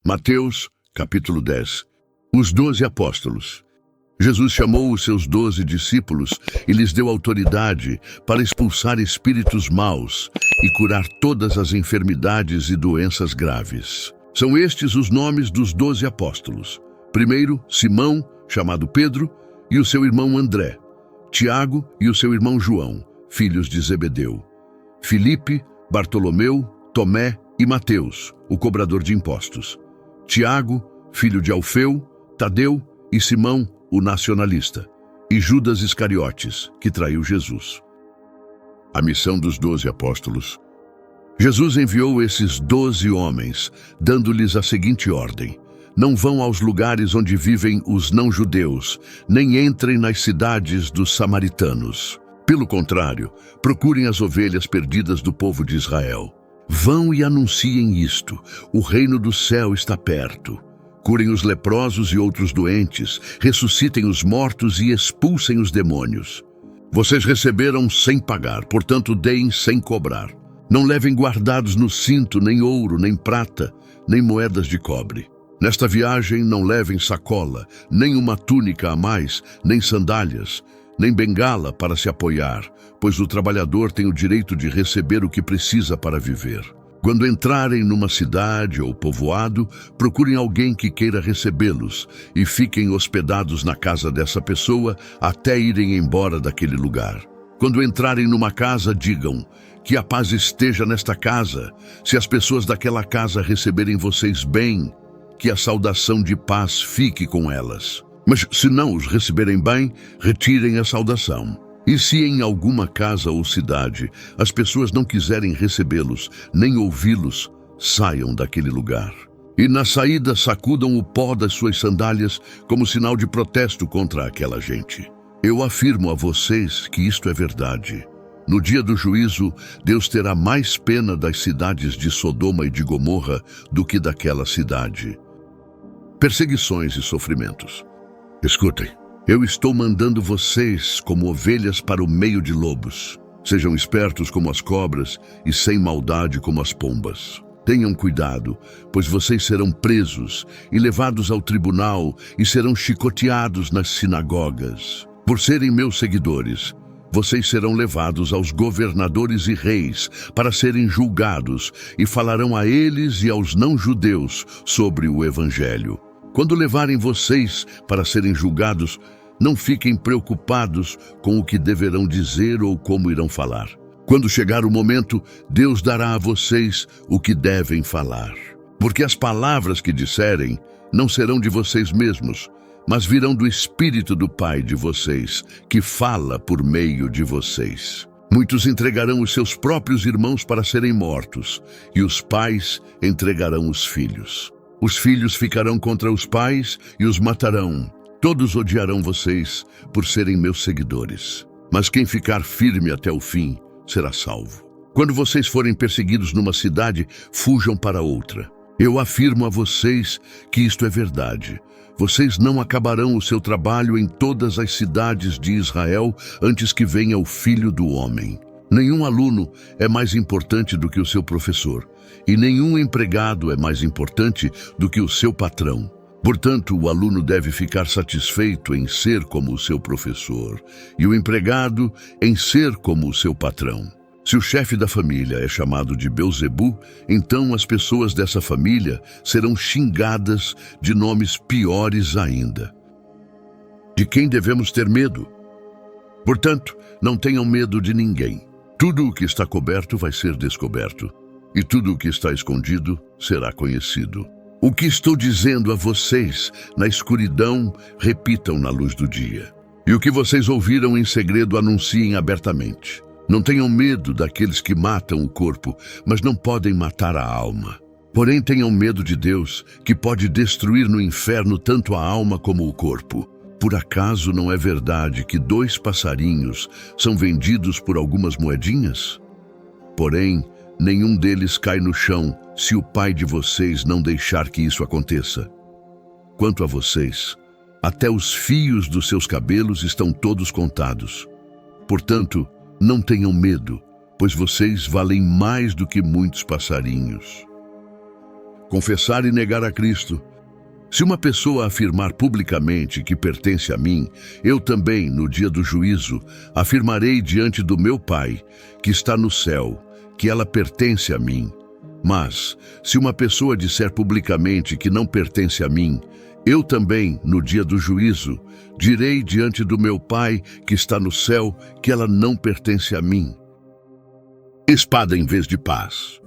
Mateus, capítulo 10. Os 12 apóstolos. Jesus chamou os seus 12 discípulos e lhes deu autoridade para expulsar espíritos maus e curar todas as enfermidades e doenças graves. São estes os nomes dos 12 apóstolos. Primeiro, Simão, chamado Pedro, e o seu irmão André. Tiago e o seu irmão João, filhos de Zebedeu. Filipe, Bartolomeu, Tomé e Mateus, o cobrador de impostos. Tiago, filho de Alfeu, Tadeu e Simão, o nacionalista. E Judas Iscariotes, que traiu Jesus. A missão dos 12 apóstolos. Jesus enviou esses 12 homens, dando-lhes a seguinte ordem: não vão aos lugares onde vivem os não-judeus, nem entrem nas cidades dos samaritanos. Pelo contrário, procurem as ovelhas perdidas do povo de Israel. Vão e anunciem isto: o reino do céu está perto. Curem os leprosos e outros doentes, ressuscitem os mortos e expulsem os demônios. Vocês receberam sem pagar, portanto deem sem cobrar. Não levem guardados no cinto nem ouro, nem prata, nem moedas de cobre. Nesta viagem não levem sacola, nem uma túnica a mais, nem sandálias, nem bengala para se apoiar, pois o trabalhador tem o direito de receber o que precisa para viver. Quando entrarem numa cidade ou povoado, procurem alguém que queira recebê-los e fiquem hospedados na casa dessa pessoa até irem embora daquele lugar. Quando entrarem numa casa, digam: que a paz esteja nesta casa. Se as pessoas daquela casa receberem vocês bem, que a saudação de paz fique com elas. Mas se não os receberem bem, retirem a saudação. E se em alguma casa ou cidade as pessoas não quiserem recebê-los, nem ouvi-los, saiam daquele lugar. E na saída sacudam o pó das suas sandálias como sinal de protesto contra aquela gente. Eu afirmo a vocês que isto é verdade. No dia do juízo, Deus terá mais pena das cidades de Sodoma e de Gomorra do que daquela cidade. Perseguições e sofrimentos. Escutem. Eu estou mandando vocês como ovelhas para o meio de lobos. Sejam espertos como as cobras e sem maldade como as pombas. Tenham cuidado, pois vocês serão presos e levados ao tribunal e serão chicoteados nas sinagogas. Por serem meus seguidores, vocês serão levados aos governadores e reis para serem julgados e falarão a eles e aos não-judeus sobre o Evangelho. Quando levarem vocês para serem julgados, não fiquem preocupados com o que deverão dizer ou como irão falar. Quando chegar o momento, Deus dará a vocês o que devem falar. Porque as palavras que disserem não serão de vocês mesmos, mas virão do Espírito do Pai de vocês, que fala por meio de vocês. Muitos entregarão os seus próprios irmãos para serem mortos, e os pais entregarão os filhos. Os filhos ficarão contra os pais e os matarão. Todos odiarão vocês por serem meus seguidores. Mas quem ficar firme até o fim será salvo. Quando vocês forem perseguidos numa cidade, fujam para outra. Eu afirmo a vocês que isto é verdade. Vocês não acabarão o seu trabalho em todas as cidades de Israel antes que venha o Filho do Homem. Nenhum aluno é mais importante do que o seu professor, e nenhum empregado é mais importante do que o seu patrão. Portanto, o aluno deve ficar satisfeito em ser como o seu professor, e o empregado em ser como o seu patrão. Se o chefe da família é chamado de Belzebu, então as pessoas dessa família serão xingadas de nomes piores ainda. De quem devemos ter medo? Portanto, não tenham medo de ninguém. Tudo o que está coberto vai ser descoberto, e tudo o que está escondido será conhecido. O que estou dizendo a vocês na escuridão, repitam na luz do dia. E o que vocês ouviram em segredo, anunciem abertamente. Não tenham medo daqueles que matam o corpo, mas não podem matar a alma. Porém, tenham medo de Deus, que pode destruir no inferno tanto a alma como o corpo. Por acaso não é verdade que 2 passarinhos são vendidos por algumas moedinhas? Porém, nenhum deles cai no chão se o Pai de vocês não deixar que isso aconteça. Quanto a vocês, até os fios dos seus cabelos estão todos contados. Portanto, não tenham medo, pois vocês valem mais do que muitos passarinhos. confessar e negar a Cristo. Se uma pessoa afirmar publicamente que pertence a mim, eu também, no dia do juízo, afirmarei diante do meu Pai, que está no céu, que ela pertence a mim. Mas, se uma pessoa disser publicamente que não pertence a mim, eu também, no dia do juízo, direi diante do meu Pai, que está no céu, que ela não pertence a mim. Espada em vez de paz.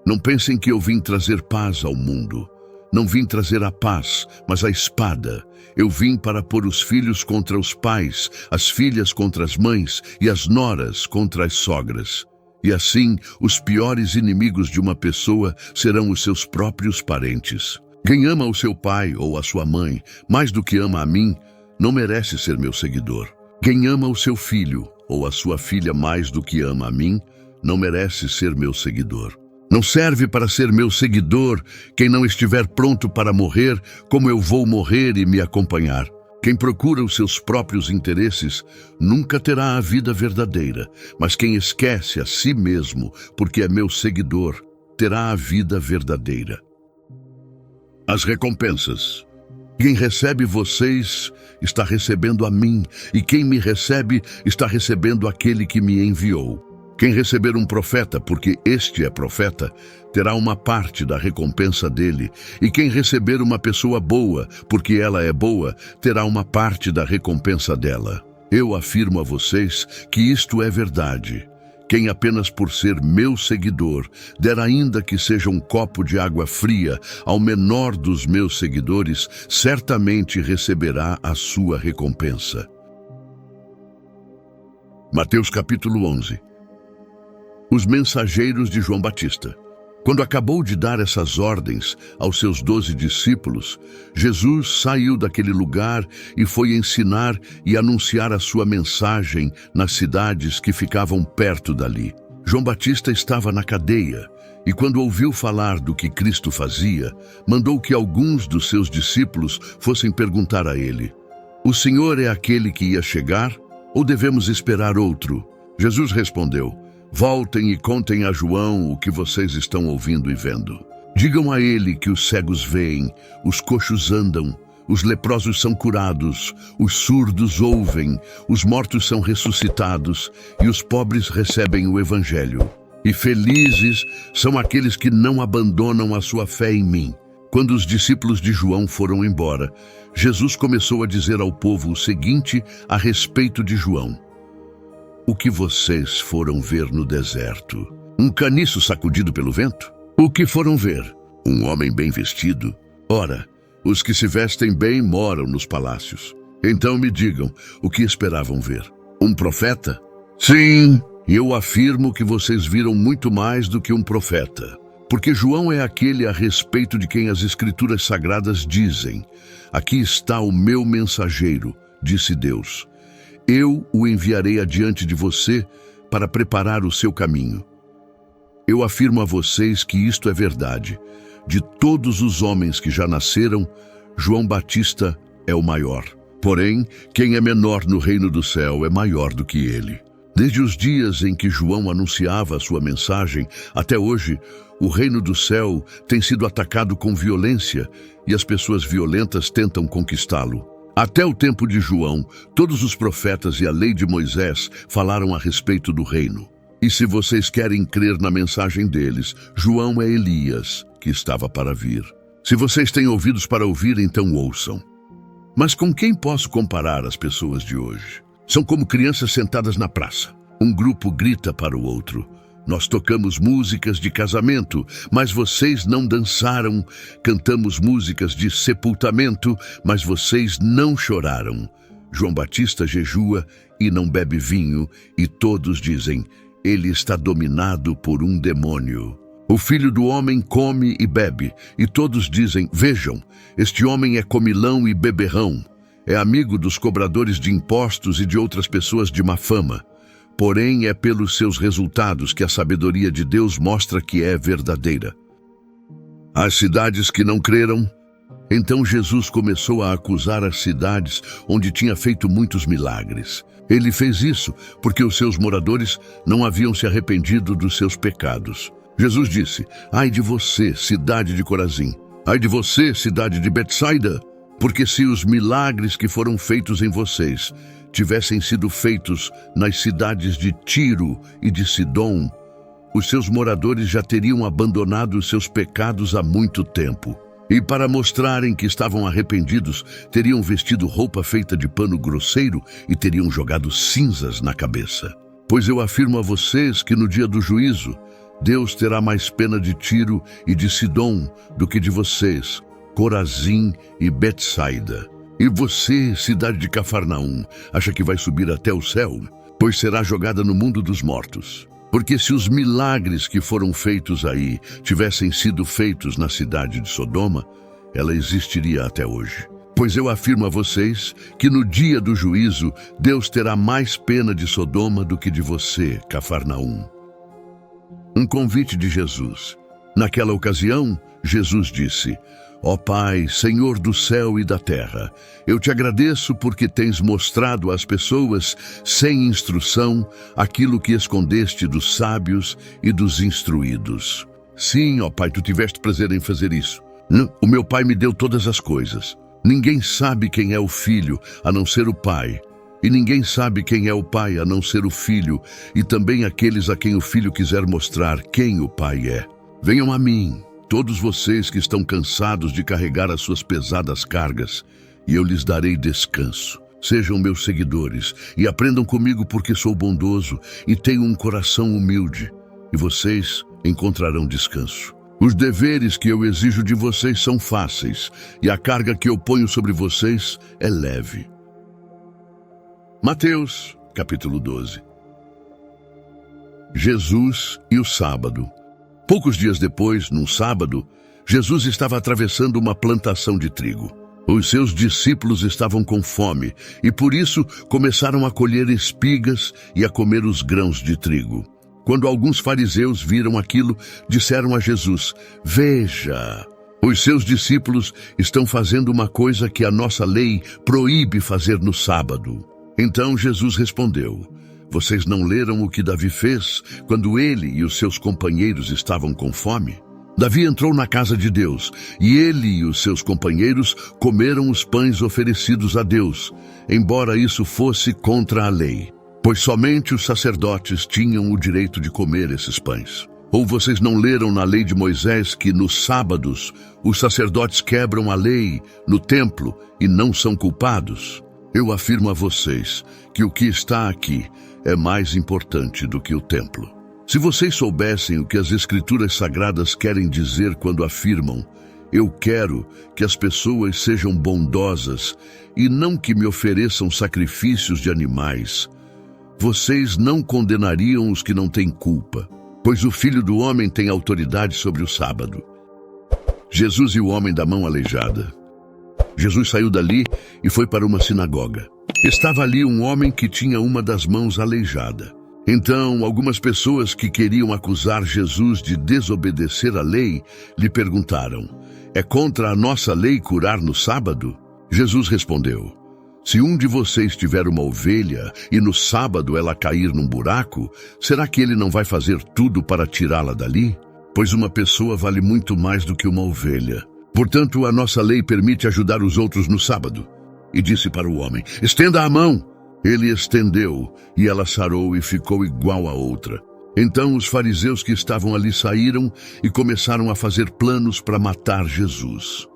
Não pensem que eu vim trazer paz ao mundo. Não vim trazer a paz, mas a espada. Eu vim para pôr os filhos contra os pais, as filhas contra as mães e as noras contra as sogras. E assim, os piores inimigos de uma pessoa serão os seus próprios parentes. Quem ama o seu pai ou a sua mãe mais do que ama a mim, não merece ser meu seguidor. Quem ama o seu filho ou a sua filha mais do que ama a mim, não merece ser meu seguidor. Não serve para ser meu seguidor quem não estiver pronto para morrer, como eu vou morrer e me acompanhar. Quem procura os seus próprios interesses nunca terá a vida verdadeira, mas quem esquece a si mesmo, porque é meu seguidor, terá a vida verdadeira. As recompensas. Quem recebe vocês está recebendo a mim, e quem me recebe está recebendo aquele que me enviou. Quem receber um profeta, porque este é profeta, terá uma parte da recompensa dele. E quem receber uma pessoa boa, porque ela é boa, terá uma parte da recompensa dela. Eu afirmo a vocês que isto é verdade. Quem apenas por ser meu seguidor der ainda que seja um copo de água fria ao menor dos meus seguidores, certamente receberá a sua recompensa. Mateus capítulo 11. Os mensageiros de João Batista. Quando acabou de dar essas ordens aos seus 12 discípulos, Jesus saiu daquele lugar e foi ensinar e anunciar a sua mensagem nas cidades que ficavam perto dali. João Batista estava na cadeia e, quando ouviu falar do que Cristo fazia, mandou que alguns dos seus discípulos fossem perguntar a ele: "O Senhor é aquele que ia chegar ou devemos esperar outro?" Jesus respondeu: "Voltem e contem a João o que vocês estão ouvindo e vendo. Digam a ele que os cegos veem, os coxos andam, os leprosos são curados, os surdos ouvem, os mortos são ressuscitados e os pobres recebem o Evangelho. E felizes são aqueles que não abandonam a sua fé em mim." Quando os discípulos de João foram embora, Jesus começou a dizer ao povo o seguinte a respeito de João: "O que vocês foram ver no deserto? Um caniço sacudido pelo vento? O que foram ver? Um homem bem vestido? Ora, os que se vestem bem moram nos palácios. Então me digam, o que esperavam ver? Um profeta? Sim, eu afirmo que vocês viram muito mais do que um profeta. Porque João é aquele a respeito de quem as Escrituras Sagradas dizem: 'Aqui está o meu mensageiro', disse Deus. 'Eu o enviarei adiante de você para preparar o seu caminho.' Eu afirmo a vocês que isto é verdade. De todos os homens que já nasceram, João Batista é o maior. Porém, quem é menor no reino do céu é maior do que ele. Desde os dias em que João anunciava a sua mensagem, até hoje, o reino do céu tem sido atacado com violência e as pessoas violentas tentam conquistá-lo. Até o tempo de João, todos os profetas e a lei de Moisés falaram a respeito do reino. E se vocês querem crer na mensagem deles, João é Elias, que estava para vir. Se vocês têm ouvidos para ouvir, então ouçam. Mas com quem posso comparar as pessoas de hoje? São como crianças sentadas na praça. Um grupo grita para o outro: "Nós tocamos músicas de casamento, mas vocês não dançaram. Cantamos músicas de sepultamento, mas vocês não choraram." João Batista jejua e não bebe vinho, e todos dizem: "Ele está dominado por um demônio." O Filho do Homem come e bebe, e todos dizem: "Vejam, este homem é comilão e beberrão. É amigo dos cobradores de impostos e de outras pessoas de má fama." Porém, é pelos seus resultados que a sabedoria de Deus mostra que é verdadeira. As cidades que não creram. Então Jesus começou a acusar as cidades onde tinha feito muitos milagres. Ele fez isso porque os seus moradores não haviam se arrependido dos seus pecados. Jesus disse: ai de você, cidade de Corazim! Ai de você, cidade de Betsaida! Porque se os milagres que foram feitos em vocês tivessem sido feitos nas cidades de Tiro e de Sidom, os seus moradores já teriam abandonado os seus pecados há muito tempo. E para mostrarem que estavam arrependidos, teriam vestido roupa feita de pano grosseiro e teriam jogado cinzas na cabeça. Pois eu afirmo a vocês que no dia do juízo, Deus terá mais pena de Tiro e de Sidom do que de vocês, Corazim e Betsaida. E você, cidade de Cafarnaum, acha que vai subir até o céu? Pois será jogada no mundo dos mortos. Porque se os milagres que foram feitos aí tivessem sido feitos na cidade de Sodoma, ela existiria até hoje. Pois eu afirmo a vocês que no dia do juízo, Deus terá mais pena de Sodoma do que de você, Cafarnaum. Um convite de Jesus. Naquela ocasião, Jesus disse: ó Pai, Senhor do céu e da terra, eu te agradeço porque tens mostrado às pessoas, sem instrução, aquilo que escondeste dos sábios e dos instruídos. Sim, ó Pai, tu tiveste prazer em fazer isso. O meu Pai me deu todas as coisas. Ninguém sabe quem é o Filho, a não ser o Pai. E ninguém sabe quem é o Pai, a não ser o Filho, e também aqueles a quem o Filho quiser mostrar quem o Pai é. Venham a mim, todos vocês que estão cansados de carregar as suas pesadas cargas, e eu lhes darei descanso. Sejam meus seguidores e aprendam comigo, porque sou bondoso e tenho um coração humilde, e vocês encontrarão descanso. Os deveres que eu exijo de vocês são fáceis, e a carga que eu ponho sobre vocês é leve. Mateus, capítulo 12. Jesus e o sábado. Poucos dias depois, num sábado, Jesus estava atravessando uma plantação de trigo. Os seus discípulos estavam com fome e, por isso, começaram a colher espigas e a comer os grãos de trigo. Quando alguns fariseus viram aquilo, disseram a Jesus: veja, os seus discípulos estão fazendo uma coisa que a nossa lei proíbe fazer no sábado. Então Jesus respondeu: vocês não leram o que Davi fez quando ele e os seus companheiros estavam com fome? Davi entrou na casa de Deus, e ele e os seus companheiros comeram os pães oferecidos a Deus, embora isso fosse contra a lei, pois somente os sacerdotes tinham o direito de comer esses pães. Ou vocês não leram na lei de Moisés que nos sábados os sacerdotes quebram a lei no templo e não são culpados? Eu afirmo a vocês que o que está aqui é mais importante do que o templo. Se vocês soubessem o que as Escrituras Sagradas querem dizer quando afirmam: eu quero que as pessoas sejam bondosas e não que me ofereçam sacrifícios de animais, vocês não condenariam os que não têm culpa, pois o Filho do Homem tem autoridade sobre o sábado. Jesus e o homem da mão aleijada. Jesus saiu dali e foi para uma sinagoga. Estava ali um homem que tinha uma das mãos aleijada. Então, algumas pessoas que queriam acusar Jesus de desobedecer à lei lhe perguntaram: é contra a nossa lei curar no sábado? Jesus respondeu: se um de vocês tiver uma ovelha e no sábado ela cair num buraco, será que ele não vai fazer tudo para tirá-la dali? Pois uma pessoa vale muito mais do que uma ovelha. Portanto, a nossa lei permite ajudar os outros no sábado. E disse para o homem: estenda a mão. Ele estendeu, e ela sarou e ficou igual a outra. Então os fariseus que estavam ali saíram e começaram a fazer planos para matar Jesus.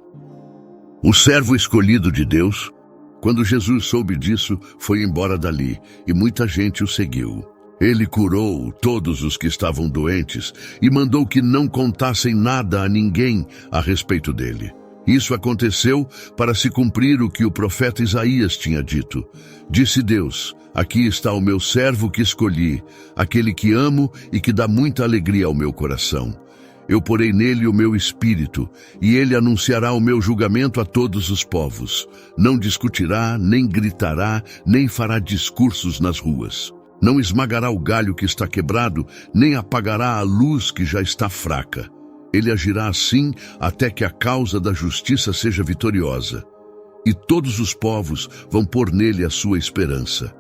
O servo escolhido de Deus, quando Jesus soube disso, foi embora dali, e muita gente o seguiu. Ele curou todos os que estavam doentes e mandou que não contassem nada a ninguém a respeito dele. Isso aconteceu para se cumprir o que o profeta Isaías tinha dito. Disse Deus: aqui está o meu servo que escolhi, aquele que amo e que dá muita alegria ao meu coração. Eu porei nele o meu espírito, e ele anunciará o meu julgamento a todos os povos. Não discutirá, nem gritará, nem fará discursos nas ruas. Não esmagará o galho que está quebrado, nem apagará a luz que já está fraca. Ele agirá assim até que a causa da justiça seja vitoriosa. E todos os povos vão pôr nele a sua esperança.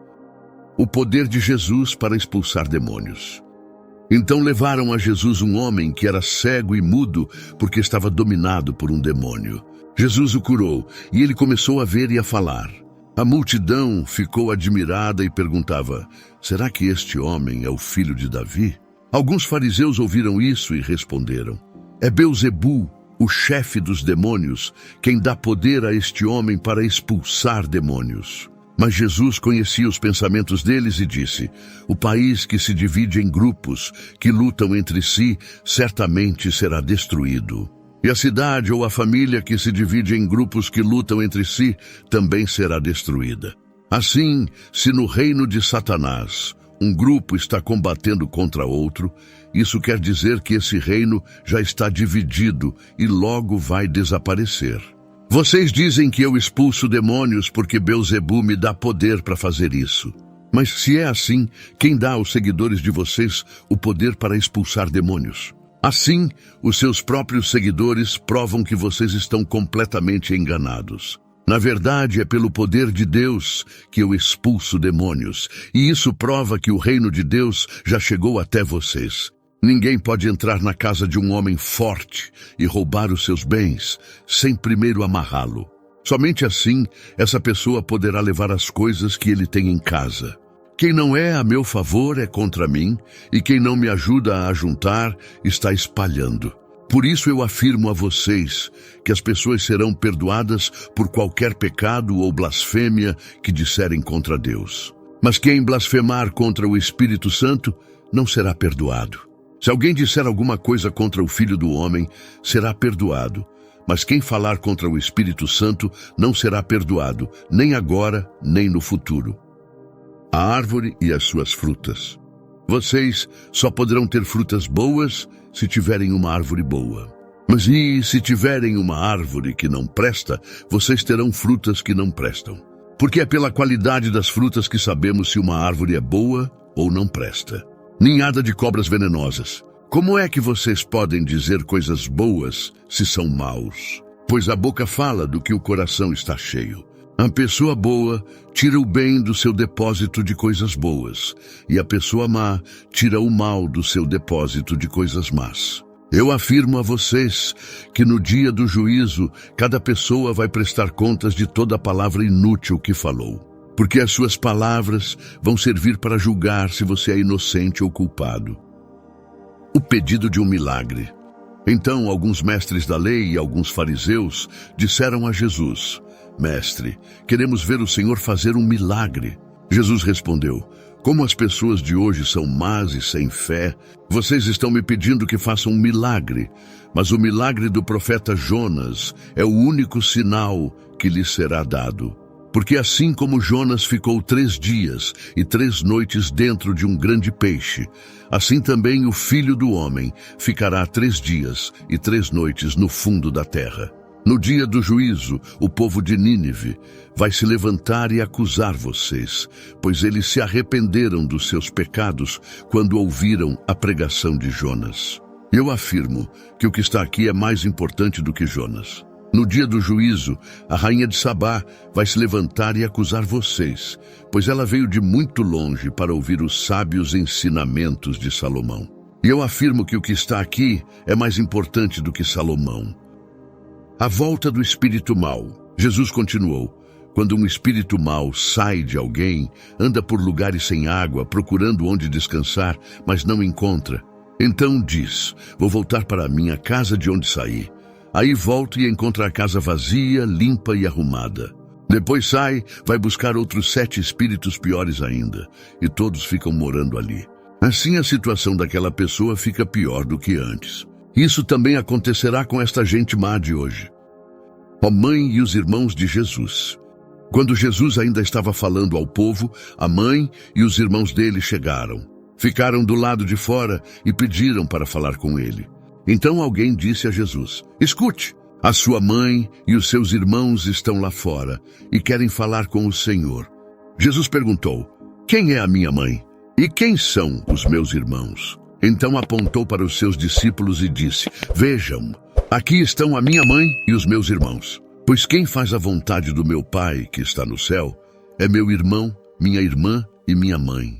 O poder de Jesus para expulsar demônios. Então levaram a Jesus um homem que era cego e mudo porque estava dominado por um demônio. Jesus o curou e ele começou a ver e a falar. A multidão ficou admirada e perguntava: será que este homem é o filho de Davi? Alguns fariseus ouviram isso e responderam: é Beelzebu, o chefe dos demônios, quem dá poder a este homem para expulsar demônios. Mas Jesus conhecia os pensamentos deles e disse: o país que se divide em grupos, que lutam entre si, certamente será destruído. E a cidade ou a família que se divide em grupos que lutam entre si, também será destruída. Assim, se no reino de Satanás um grupo está combatendo contra outro, isso quer dizer que esse reino já está dividido e logo vai desaparecer. Vocês dizem que eu expulso demônios porque Beelzebu me dá poder para fazer isso. Mas se é assim, quem dá aos seguidores de vocês o poder para expulsar demônios? Assim, os seus próprios seguidores provam que vocês estão completamente enganados. Na verdade, é pelo poder de Deus que eu expulso demônios, e isso prova que o reino de Deus já chegou até vocês. Ninguém pode entrar na casa de um homem forte e roubar os seus bens, sem primeiro amarrá-lo. Somente assim, essa pessoa poderá levar as coisas que ele tem em casa. Quem não é a meu favor é contra mim, e quem não me ajuda a ajuntar está espalhando. Por isso eu afirmo a vocês que as pessoas serão perdoadas por qualquer pecado ou blasfêmia que disserem contra Deus. Mas quem blasfemar contra o Espírito Santo não será perdoado. Se alguém disser alguma coisa contra o Filho do Homem, será perdoado. Mas quem falar contra o Espírito Santo não será perdoado, nem agora, nem no futuro. A árvore e as suas frutas. Vocês só poderão ter frutas boas se tiverem uma árvore boa. Mas e se tiverem uma árvore que não presta, vocês terão frutas que não prestam. Porque é pela qualidade das frutas que sabemos se uma árvore é boa ou não presta. Ninhada de cobras venenosas. Como é que vocês podem dizer coisas boas se são maus? Pois a boca fala do que o coração está cheio. A pessoa boa tira o bem do seu depósito de coisas boas, e a pessoa má tira o mal do seu depósito de coisas más. Eu afirmo a vocês que no dia do juízo, cada pessoa vai prestar contas de toda a palavra inútil que falou, porque as suas palavras vão servir para julgar se você é inocente ou culpado. O pedido de um milagre. Então, alguns mestres da lei e alguns fariseus disseram a Jesus: Mestre, queremos ver o Senhor fazer um milagre. Jesus respondeu: como as pessoas de hoje são más e sem fé, vocês estão me pedindo que faça um milagre. Mas o milagre do profeta Jonas é o único sinal que lhes será dado. Porque assim como Jonas ficou 3 dias e 3 noites dentro de um grande peixe, assim também o Filho do Homem ficará 3 dias e 3 noites no fundo da terra. No dia do juízo, o povo de Nínive vai se levantar e acusar vocês, pois eles se arrependeram dos seus pecados quando ouviram a pregação de Jonas. Eu afirmo que o que está aqui é mais importante do que Jonas. No dia do juízo, a rainha de Sabá vai se levantar e acusar vocês, pois ela veio de muito longe para ouvir os sábios ensinamentos de Salomão. E eu afirmo que o que está aqui é mais importante do que Salomão. A volta do espírito mau. Jesus continuou: quando um espírito mau sai de alguém, anda por lugares sem água, procurando onde descansar, mas não encontra. Então diz: vou voltar para a minha casa de onde saí. Aí volta e encontra a casa vazia, limpa e arrumada. Depois sai, vai buscar outros 7 espíritos piores ainda, e todos ficam morando ali. Assim a situação daquela pessoa fica pior do que antes. Isso também acontecerá com esta gente má de hoje. A mãe e os irmãos de Jesus. Quando Jesus ainda estava falando ao povo, a mãe e os irmãos dele chegaram. Ficaram do lado de fora e pediram para falar com ele. Então alguém disse a Jesus: escute, a sua mãe e os seus irmãos estão lá fora e querem falar com o Senhor. Jesus perguntou: quem é a minha mãe? E quem são os meus irmãos? Então apontou para os seus discípulos e disse: vejam, aqui estão a minha mãe e os meus irmãos. Pois quem faz a vontade do meu Pai que está no céu é meu irmão, minha irmã e minha mãe.